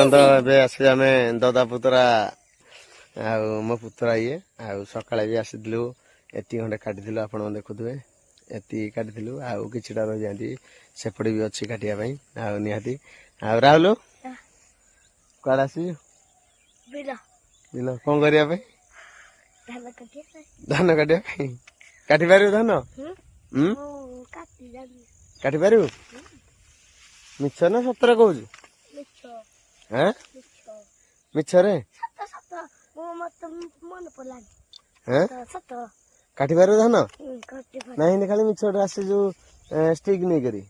बंद ए आसे आम ददा पुतरा मो पुतरा ये सकाଳେ भी आसीलु एति खंडे काटिलु आप देखुए एति काटिलु आउ किछिटा रही जाती सेपटे भी अच्छी काटिया निहाती राहुल कड़े आस बिल कौन करने धान काटिया काटी पार धान काटी पार मिछ ना सतर कौच मिछरे काटी पार धान नहीं खाली मिछ आसे जो स्टिक नहीं करी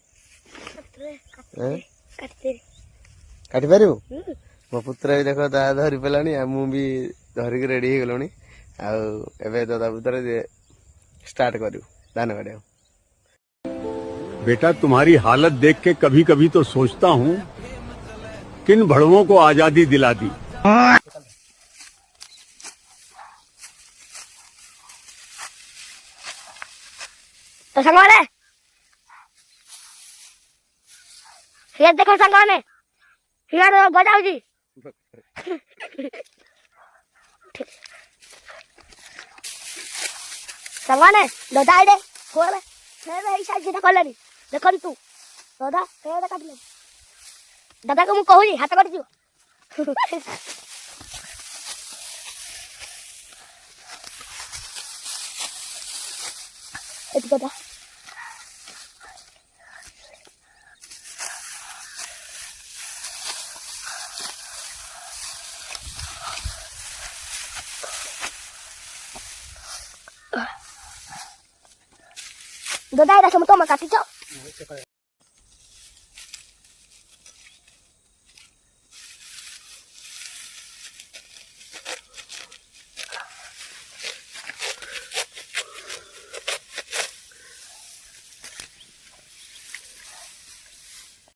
काटी पार मो पुत्र भी देख धरी पालानी मुझे धरिक रेडी हो गलुनी आवे दादा पुत्र स्टार्ट करू धान काटिया। बेटा तुम्हारी हालत देख के कभी कभी तो सोचता हूँ किन भड़वों को आजादी दिला दी। तो संगवाने हियर देखो संगवाने हियर गजाऊ जी संगवाने दादा आइडे खोले फेर एई साइड जेटा कलनी देखन तू दादा फेर काटले दादा को मु कहूजी हाथ काट दियो एत दादा दादा एटा सम तो काटिछ